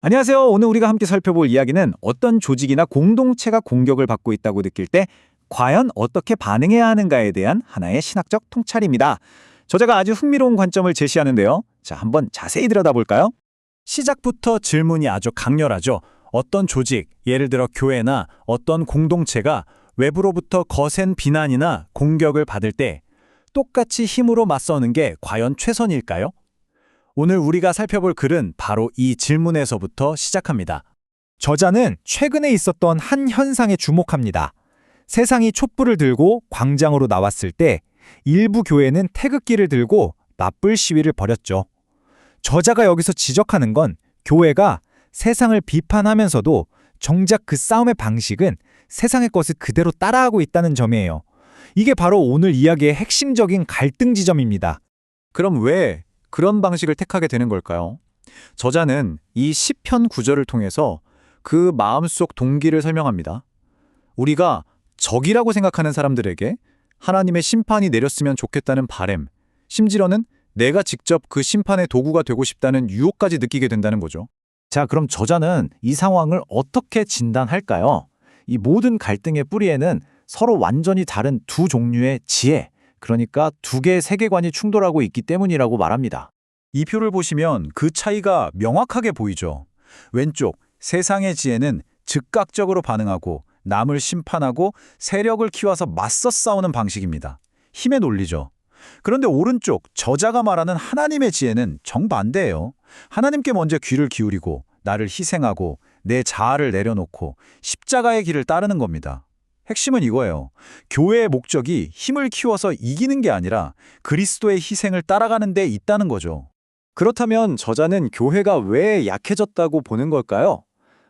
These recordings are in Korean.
안녕하세요. 오늘 우리가 함께 살펴볼 이야기는 어떤 조직이나 공동체가 공격을 받고 있다고 느낄 때 과연 어떻게 반응해야 하는가에 대한 하나의 신학적 통찰입니다. 저자가 아주 흥미로운 관점을 제시하는데요. 자, 한번 자세히 들여다볼까요? 시작부터 질문이 아주 강렬하죠. 어떤 조직, 예를 들어 교회나 어떤 공동체가 외부로부터 거센 비난이나 공격을 받을 때 똑같이 힘으로 맞서는 게 과연 최선일까요? 오늘 우리가 살펴볼 글은 바로 이 질문에서부터 시작합니다. 저자는 최근에 있었던 한 현상에 주목합니다. 세상이 촛불을 들고 광장으로 나왔을 때 일부 교회는 태극기를 들고 맞불 시위를 벌였죠. 저자가 여기서 지적하는 건 교회가 세상을 비판하면서도 정작 그 싸움의 방식은 세상의 것을 그대로 따라하고 있다는 점이에요. 이게 바로 오늘 이야기의 핵심적인 갈등 지점입니다. 그럼 왜 그런 방식을 택하게 되는 걸까요? 저자는 이 시편 구절을 통해서 그 마음속 동기를 설명합니다. 우리가 적이라고 생각하는 사람들에게 하나님의 심판이 내렸으면 좋겠다는 바램, 심지어는 내가 직접 그 심판의 도구가 되고 싶다는 유혹까지 느끼게 된다는 거죠. 자, 그럼 저자는 이 상황을 어떻게 진단할까요? 이 모든 갈등의 뿌리에는 서로 완전히 다른 두 종류의 지혜, 그러니까 두 개의 세계관이 충돌하고 있기 때문이라고 말합니다. 이 표를 보시면 그 차이가 명확하게 보이죠. 왼쪽, 세상의 지혜는 즉각적으로 반응하고 남을 심판하고 세력을 키워서 맞서 싸우는 방식입니다. 힘의 논리죠. 그런데 오른쪽, 저자가 말하는 하나님의 지혜는 정반대예요. 하나님께 먼저 귀를 기울이고 나를 희생하고 내 자아를 내려놓고 십자가의 길을 따르는 겁니다. 핵심은 이거예요. 교회의 목적이 힘을 키워서 이기는 게 아니라 그리스도의 희생을 따라가는 데 있다는 거죠. 그렇다면 저자는 교회가 왜 약해졌다고 보는 걸까요?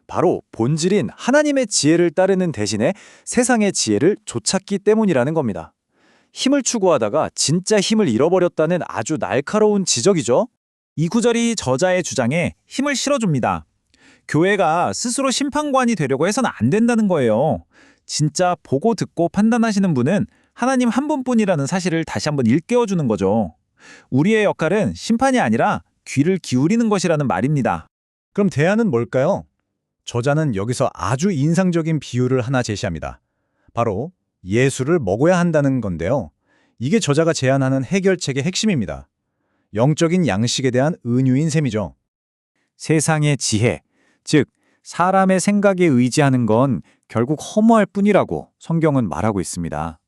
바로 본질인 하나님의 지혜를 따르는 대신에 세상의 지혜를 좇았기 때문이라는 겁니다. 힘을 추구하다가 진짜 힘을 잃어버렸다는 아주 날카로운 지적이죠. 이 구절이 저자의 주장에 힘을 실어줍니다. 교회가 스스로 심판관이 되려고 해서는 안 된다는 거예요. 진짜 보고 듣고 판단하시는 분은 하나님 한 분뿐이라는 사실을 다시 한번 일깨워주는 거죠. 우리의 역할은 심판이 아니라 귀를 기울이는 것이라는 말입니다. 그럼 대안은 뭘까요? 저자는 여기서 아주 인상적인 비유를 하나 제시합니다. 바로 예수를 먹어야 한다는 건데요. 이게 저자가 제안하는 해결책의 핵심입니다. 영적인 양식에 대한 은유인 셈이죠. 세상의 지혜, 즉 사람의 생각에 의지하는 건 결국 허무할 뿐이라고 성경은 말하고 있습니다.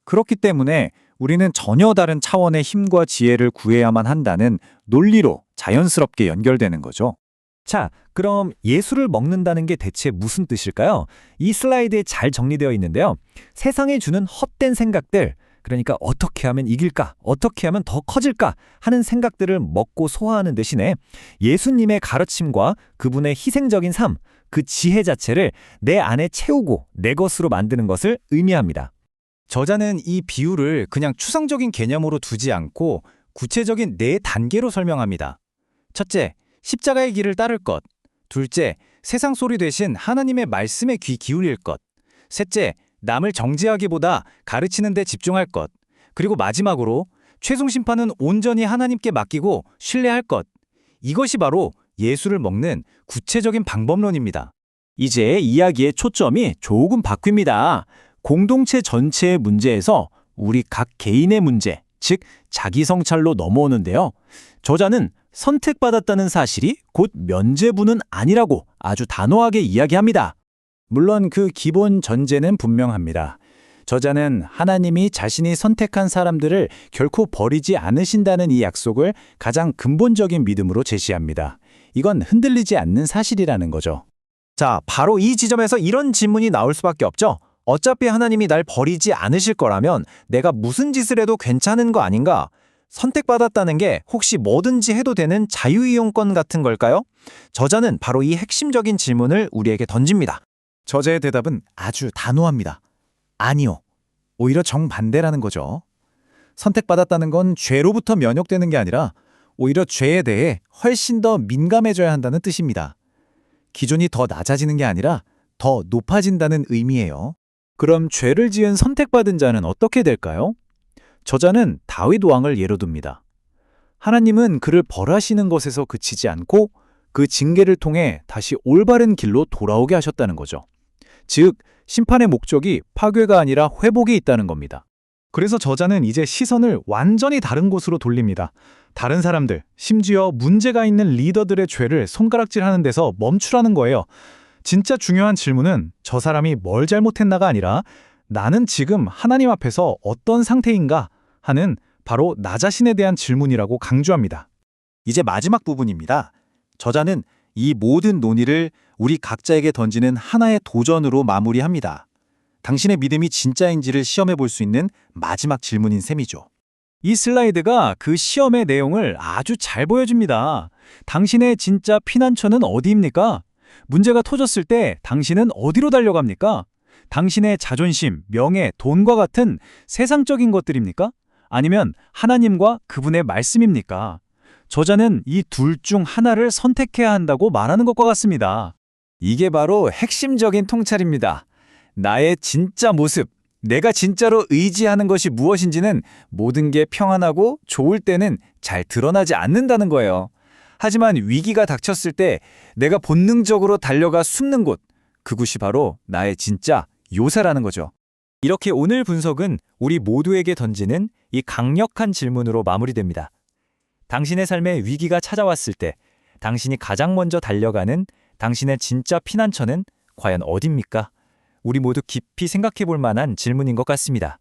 그렇기 때문에 우리는 전혀 다른 차원의 힘과 지혜를 구해야만 한다는 논리로 자연스럽게 연결되는 거죠. 자, 그럼 예수를 먹는다는 게 대체 무슨 뜻일까요? 이 슬라이드에 잘 정리되어 있는데요. 세상이 주는 헛된 생각들, 그러니까 어떻게 하면 이길까, 어떻게 하면 더 커질까 하는 생각들을 먹고 소화하는 대신에 예수님의 가르침과 그분의 희생적인 삶, 그 지혜 자체를 내 안에 채우고 내 것으로 만드는 것을 의미합니다. 저자는 이 비유를 그냥 추상적인 개념으로 두지 않고 구체적인 네 단계로 설명합니다. 첫째, 십자가의 길을 따를 것. 둘째, 세상 소리 대신 하나님의 말씀에 귀 기울일 것. 셋째, 남을 정죄하기보다 가르치는 데 집중할 것. 그리고 마지막으로 최종 심판은 온전히 하나님께 맡기고 신뢰할 것. 이것이 바로 예수를 먹는 구체적인 방법론입니다. 이제 이야기의 초점이 조금 바뀝니다. 공동체 전체의 문제에서 우리 각 개인의 문제, 즉 자기 성찰로 넘어오는데요. 저자는 선택받았다는 사실이 곧 면죄부는 아니라고 아주 단호하게 이야기합니다. 물론 그 기본 전제는 분명합니다. 저자는 하나님이 자신이 선택한 사람들을 결코 버리지 않으신다는 이 약속을 가장 근본적인 믿음으로 제시합니다. 이건 흔들리지 않는 사실이라는 거죠. 자, 바로 이 지점에서 이런 질문이 나올 수밖에 없죠. 어차피 하나님이 날 버리지 않으실 거라면 내가 무슨 짓을 해도 괜찮은 거 아닌가? 선택받았다는 게 혹시 뭐든지 해도 되는 자유이용권 같은 걸까요? 저자는 바로 이 핵심적인 질문을 우리에게 던집니다. 저자의 대답은 아주 단호합니다. 아니요. 오히려 정반대라는 거죠. 선택받았다는 건 죄로부터 면역되는 게 아니라 오히려 죄에 대해 훨씬 더 민감해져야 한다는 뜻입니다. 기준이 더 낮아지는 게 아니라 더 높아진다는 의미예요. 그럼 죄를 지은 선택받은 자는 어떻게 될까요? 저자는 다윗 왕을 예로 듭니다. 하나님은 그를 벌하시는 것에서 그치지 않고 그 징계를 통해 다시 올바른 길로 돌아오게 하셨다는 거죠. 즉, 심판의 목적이 파괴가 아니라 회복이 있다는 겁니다. 그래서 저자는 이제 시선을 완전히 다른 곳으로 돌립니다. 다른 사람들, 심지어 문제가 있는 리더들의 죄를 손가락질하는 데서 멈추라는 거예요. 진짜 중요한 질문은 저 사람이 뭘 잘못했나가 아니라 나는 지금 하나님 앞에서 어떤 상태인가 하는 바로 나 자신에 대한 질문이라고 강조합니다. 이제 마지막 부분입니다. 저자는 이 모든 논의를 우리 각자에게 던지는 하나의 도전으로 마무리합니다. 당신의 믿음이 진짜인지를 시험해 볼 수 있는 마지막 질문인 셈이죠. 이 슬라이드가 그 시험의 내용을 아주 잘 보여줍니다. 당신의 진짜 피난처는 어디입니까? 문제가 터졌을 때 당신은 어디로 달려갑니까? 당신의 자존심, 명예, 돈과 같은 세상적인 것들입니까? 아니면 하나님과 그분의 말씀입니까? 저자는 이 둘 중 하나를 선택해야 한다고 말하는 것과 같습니다. 이게 바로 핵심적인 통찰입니다. 나의 진짜 모습, 내가 진짜로 의지하는 것이 무엇인지는 모든 게 평안하고 좋을 때는 잘 드러나지 않는다는 거예요. 하지만 위기가 닥쳤을 때 내가 본능적으로 달려가 숨는 곳, 그곳이 바로 나의 진짜 요새라는 거죠. 이렇게 오늘 분석은 우리 모두에게 던지는 이 강력한 질문으로 마무리됩니다. 당신의 삶에 위기가 찾아왔을 때 당신이 가장 먼저 달려가는 당신의 진짜 피난처는 과연 어디입니까? 우리 모두 깊이 생각해 볼 만한 질문인 것 같습니다.